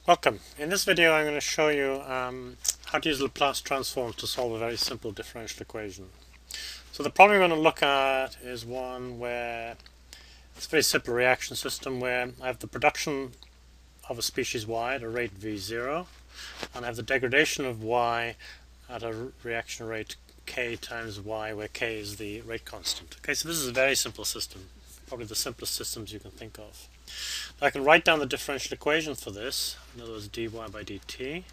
Welcome. In this video I'm going to show you how to use Laplace transforms to solve a very simple differential equation. So the problem we're going to look at is one where it's a very simple reaction system where I have the production of a species y at a rate v0 and I have the degradation of y at a reaction rate k times y, where k is the rate constant. Okay, so this is a very simple system, probably the simplest systems you can think of. I can write down the differential equation for this, in other words dy by dt.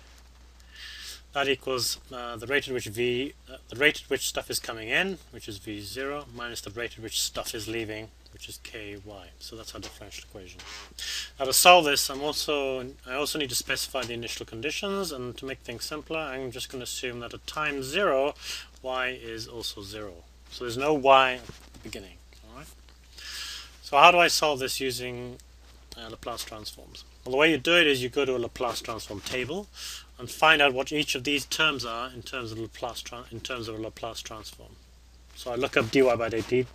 That equals the rate at which stuff is coming in, which is v0, minus the rate at which stuff is leaving, which is ky. So that's our differential equation. Now to solve this, I also need to specify the initial conditions, and to make things simpler, I'm just going to assume that at time 0, y is also 0. So there's no y at the beginning. All right. So how do I solve this using Laplace transforms? Well, the way you do it is you go to a Laplace transform table and find out what each of these terms are in terms of a Laplace transform. So I look up dy by dt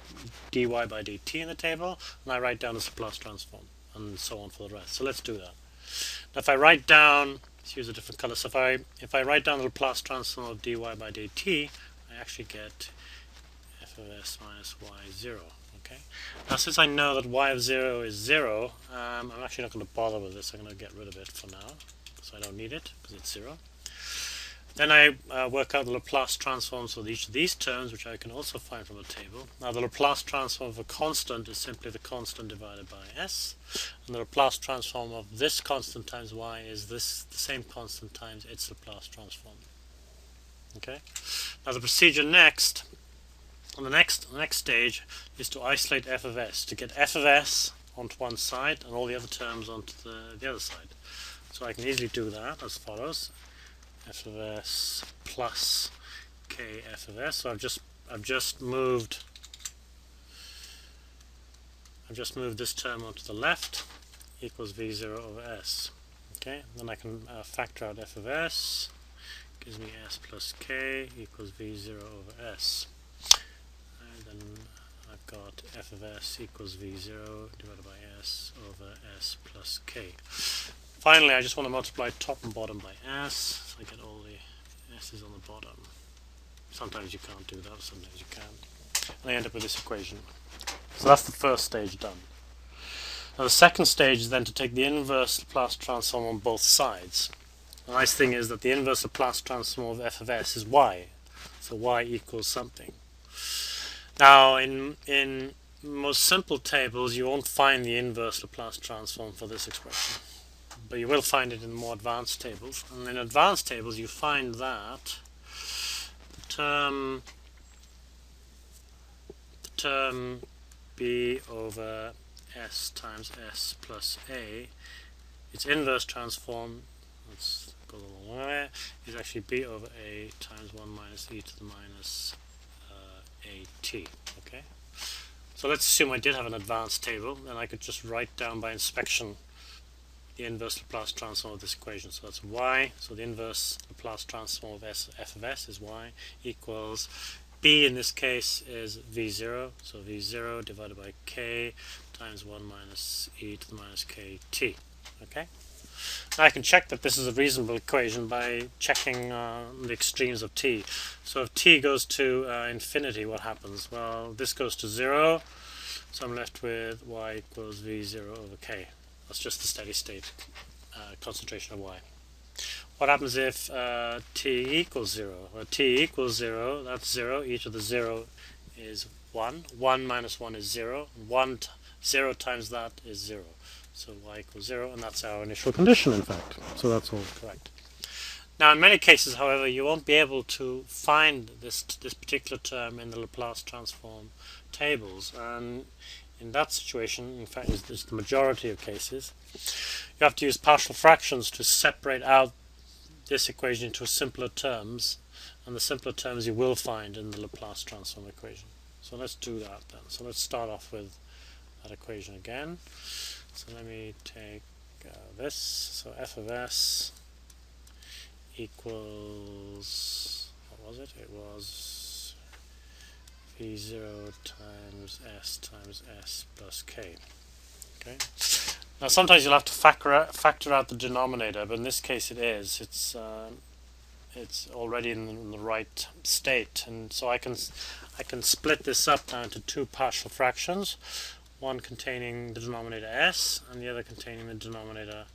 in the table, and I write down the Laplace transform, and so on for the rest. So let's do that. Now if I write down, let's use a different color. So if I write down the Laplace transform of dy by dt, I actually get f of s minus y0. Okay. Now since I know that y of 0 is 0, I'm actually not going to bother with this. I'm going to get rid of it for now, because I don't need it, because it's 0. Then I work out the Laplace transforms for each of these terms, which I can also find from the table. Now the Laplace transform of a constant is simply the constant divided by s, and the Laplace transform of this constant times y is the same constant times its Laplace transform. Okay. Now the procedure next, on the next stage, is to isolate f of s, to get f of s onto one side and all the other terms onto the other side. So I can easily do that as follows: f of s plus k f of s. So I've just moved this term onto the left, equals v0 over s. Okay, then I can factor out f of s, gives me s plus k equals v0 over s. And then I've got f of s equals v0 divided by s over s plus k. Finally, I just want to multiply top and bottom by s, so I get all the s's on the bottom. Sometimes you can't do that, sometimes you can. And I end up with this equation. So that's the first stage done. Now the second stage is then to take the inverse Laplace transform on both sides. The nice thing is that the inverse Laplace transform of f of s is y, so y equals something. Now in most simple tables you won't find the inverse Laplace transform for this expression, but you will find it in more advanced tables. And in advanced tables you find that the term b over s times s plus a, its inverse transform, let's go the long way, is actually b over a times 1 minus e to the minus at. Okay, so let's assume I did have an advanced table, then I could just write down by inspection the inverse Laplace transform of this equation. So that's y, so the inverse Laplace transform of f of s is y, equals b in this case is v0, so v0 divided by k times 1 minus e to the minus kt. Okay, now I can check that this is a reasonable equation by checking the extremes of t. So if t goes to infinity, what happens? Well, this goes to 0, so I'm left with y equals v0 over k. That's just the steady state concentration of y. What happens if t equals 0? Well, t equals 0, that's 0, e to the 0 is 1, 1 minus 1 is 0, 0 times that is 0. So y equals 0, and that's our initial condition, in fact. So that's all correct. Now, in many cases, however, you won't be able to find this particular term in the Laplace transform tables, and in that situation, in fact, it's the majority of cases, you have to use partial fractions to separate out this equation into simpler terms, and the simpler terms you will find in the Laplace transform equation. So let's do that then. So let's start off with that equation again. So let me take this. So f of s equals, what was it? It was v0 times s plus k. Okay. Now sometimes you'll have to factor out the denominator, but in this case it is. It's already in the right state, and so I can split this up down to two partial fractions, one containing the denominator s and the other containing the denominator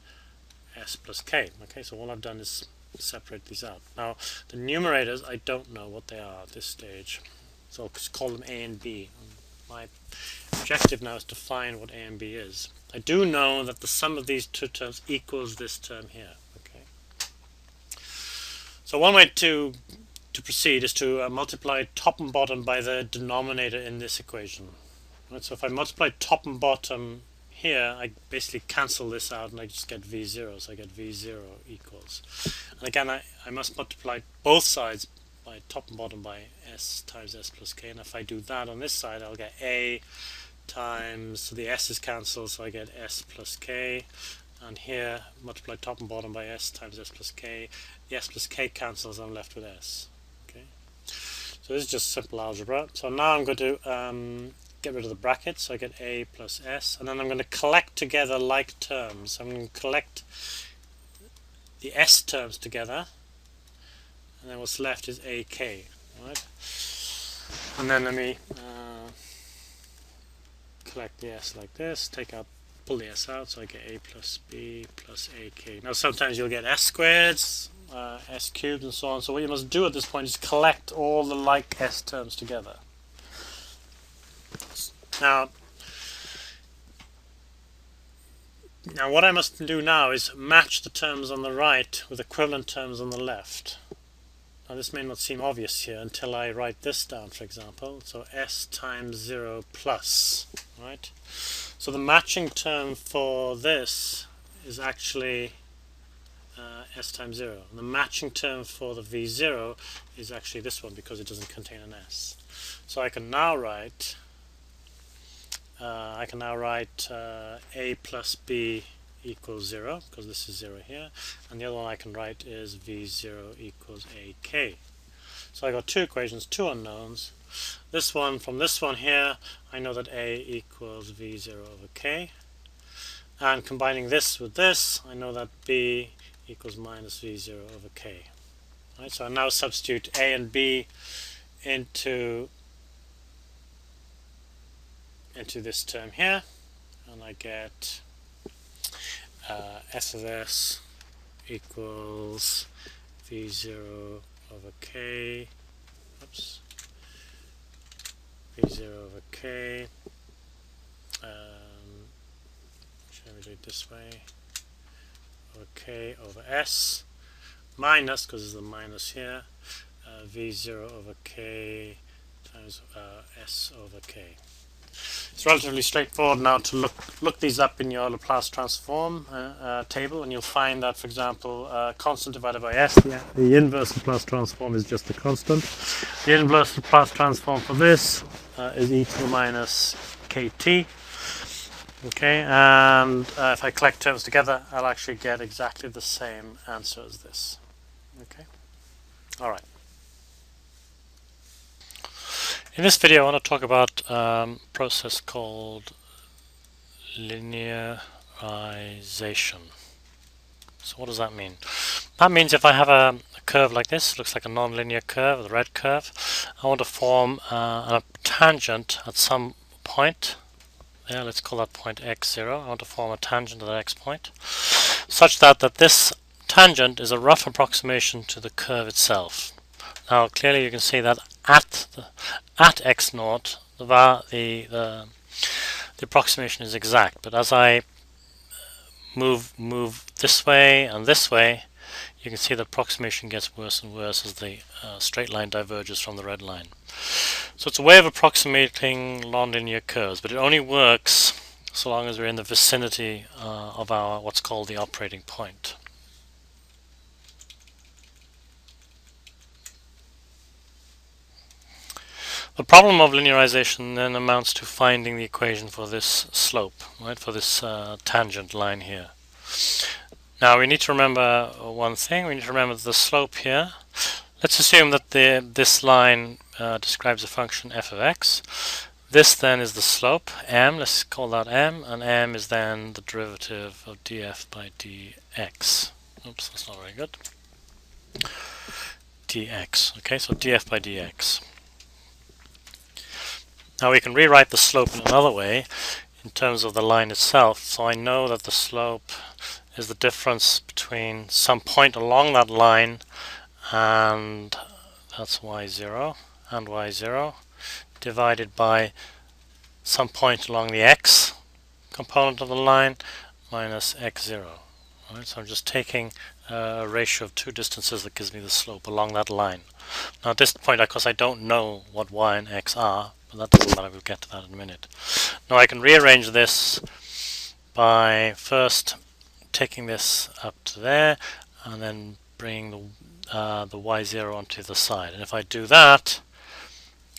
s plus k. Okay, so all I've done is separate these out. Now the numerators, I don't know what they are at this stage, so I'll just call them a and b. My objective now is to find what a and b is. I do know that the sum of these two terms equals this term here. Okay. So one way to proceed is to multiply top and bottom by the denominator in this equation. Right, so if I multiply top and bottom here, I basically cancel this out and I just get v0, so I get v0 equals. And again, I must multiply both sides by top and bottom by s times s plus k, and if I do that on this side, I'll get a times, so the s is cancelled, so I get s plus k, and here multiply top and bottom by s times s plus k. The s plus k cancels, I'm left with s. Okay, so this is just simple algebra. So now I'm going to get rid of the brackets, so I get a plus s, and then I'm going to collect together like terms. I'm going to collect the s terms together, and then what's left is ak. Right? And then let me collect the s like this, pull the s out, so I get a plus b plus ak. Now sometimes you'll get s squareds, s cubed, and so on. So what you must do at this point is collect all the like s terms together. Now what I must do now is match the terms on the right with equivalent terms on the left. Now this may not seem obvious here until I write this down, for example. So s times 0 plus, right? So the matching term for this is actually s times 0. And the matching term for the v0 is actually this one because it doesn't contain an s. So I can now write a plus b equals 0, because this is 0 here, and the other one I can write is v0 equals ak. So I got two equations, two unknowns. This one, from this one here, I know that a equals v0 over k, and combining this with this, I know that b equals minus v0 over k. Right, so I now substitute a and b into this term here, and I get s of s equals v0 over k, v0 over k, should we do it this way, over k over s, minus, because there's a minus here, v0 over k times s over k. It's relatively straightforward now to look these up in your Laplace Transform table, and you'll find that, for example, constant divided by s, the inverse Laplace Transform is just a constant. The inverse Laplace Transform for this is e to the minus kt. Okay, and if I collect terms together, I'll actually get exactly the same answer as this. Okay, all right. In this video, I want to talk about a process called linearization. So what does that mean? That means if I have a curve like this, looks like a non-linear curve, the red curve, I want to form a tangent at some point. Yeah, let's call that point x0. I want to form a tangent at that x point, such that this tangent is a rough approximation to the curve itself. Now clearly you can see that at x0 the approximation is exact, but as I move this way and this way, you can see the approximation gets worse and worse as the straight line diverges from the red line. So it's a way of approximating nonlinear curves, but it only works so long as we're in the vicinity of our what's called the operating point. The problem of linearization then amounts to finding the equation for this slope, right, for this tangent line here. Now we need to remember one thing. We need to remember the slope here. Let's assume that this line describes a function f of x. This then is the slope, m, let's call that m, and m is then the derivative of df by dx. Oops, that's not very good. Dx, okay, so df by dx. Now we can rewrite the slope in another way in terms of the line itself. So I know that the slope is the difference between some point along that line, and that's y0 and y0, divided by some point along the x component of the line minus x0. Right, so I'm just taking a ratio of two distances that gives me the slope along that line. Now at this point, of course, I don't know what y and x are, but that doesn't matter, we'll get to that in a minute. Now I can rearrange this by first taking this up to there and then bringing the y0 onto the side. And if I do that,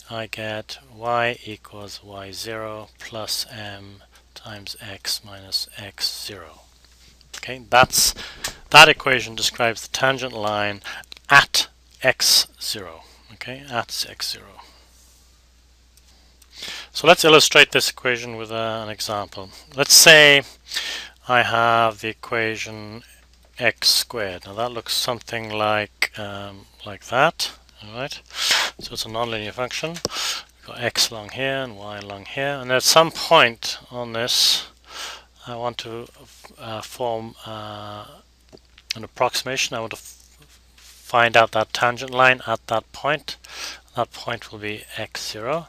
I get y equals y0 plus m times x minus x0. Okay, that equation describes the tangent line at x0. Okay, at x0. So let's illustrate this equation with an example. Let's say I have the equation x squared. Now that looks something like that. All right. So it's a nonlinear function. We've got x along here and y along here, and at some point on this, I want to form an approximation. I want to find out that tangent line at that point. That point will be x0,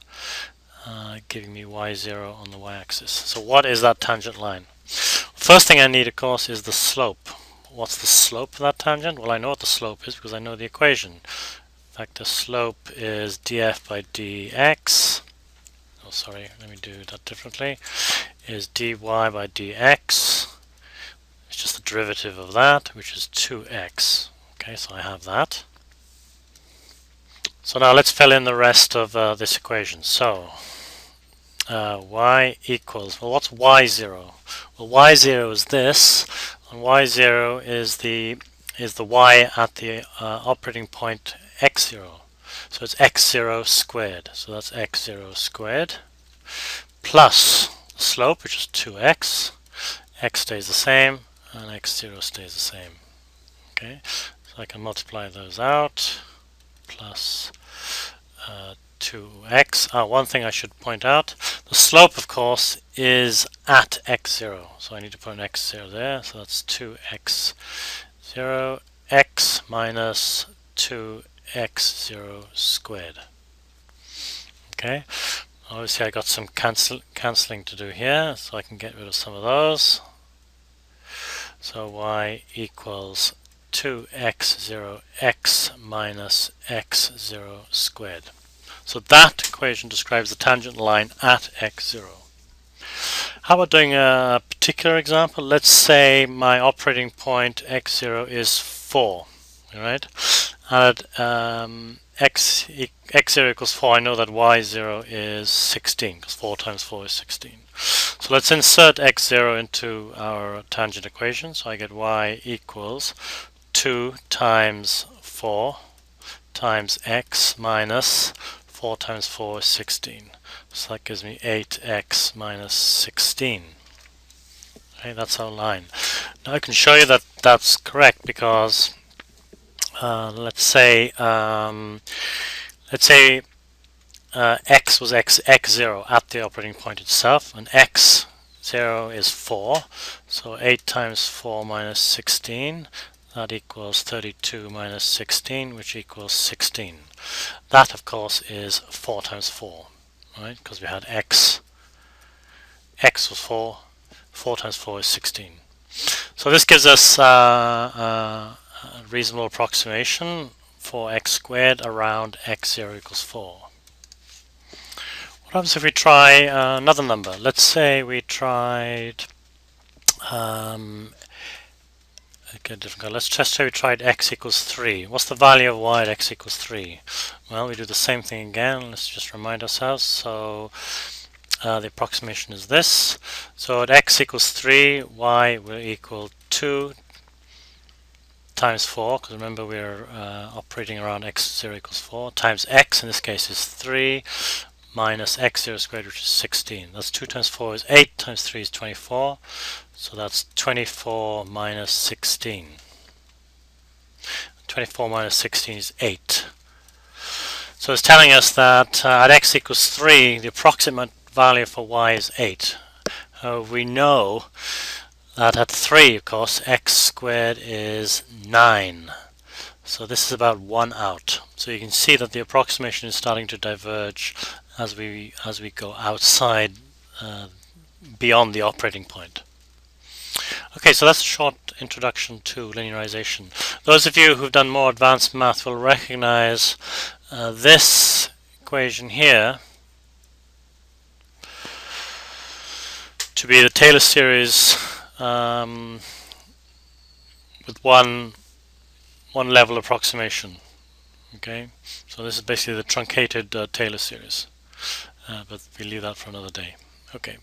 giving me y0 on the y-axis. So what is that tangent line? First thing I need, of course, is the slope. What's the slope of that tangent? Well, I know what the slope is because I know the equation. In fact, the slope is df by dx. Oh, sorry, let me do that differently. Is dy by dx. It's just the derivative of that, which is 2x. Okay, so I have that. So now let's fill in the rest of this equation. So y equals, well, what's y0? Well, y0 is this, and y0 is the y at the operating point x0. So it's x0 squared. So that's x0 squared plus the slope, which is 2x. X stays the same, and x0 stays the same. Okay, so I can multiply those out, plus 2x. One thing I should point out, the slope, of course, is at x0. So I need to put an x0 there, so that's 2x0, x minus 2x0 squared. Okay, obviously I got some cancelling to do here, so I can get rid of some of those. So y equals 2x0 x minus x0 squared. So that equation describes the tangent line at x0. How about doing a particular example? Let's say my operating point x0 is 4. Right? And at x0 equals 4, I know that y0 is 16, because 4 times 4 is 16. So let's insert x0 into our tangent equation. So I get y equals 2 times 4 times x minus 4 times 4 is 16. So that gives me 8x minus 16. Okay, that's our line. Now I can show you that that's correct because let's say x was x0 at the operating point itself, and x0 is 4. So 8 times 4 minus 16. That equals 32 minus 16, which equals 16. That, of course, is 4 times 4, right? Because we had x was 4, 4 times 4 is 16. So this gives us a reasonable approximation for x squared around x0 equals 4. What happens if we try another number? Let's say we tried let's just say we tried x equals 3. What's the value of y at x equals 3? Well, we do the same thing again. Let's just remind ourselves. So the approximation is this. So at x equals 3, y will equal 2 times 4, because remember we're operating around x0 equals 4, times x, in this case is 3, minus x0 squared, which is 16. That's 2 times 4 is 8, times 3 is 24. So that's 24 minus 16. 24 minus 16 is 8. So it's telling us that at x equals 3, the approximate value for y is 8. We know that at 3, of course, x squared is 9. So this is about 1 out. So you can see that the approximation is starting to diverge as we go outside beyond the operating point. Okay, so that's a short introduction to linearization. Those of you who've done more advanced math will recognize this equation here to be the Taylor series with one level approximation. Okay, so this is basically the truncated Taylor series, but we'll leave that for another day. Okay.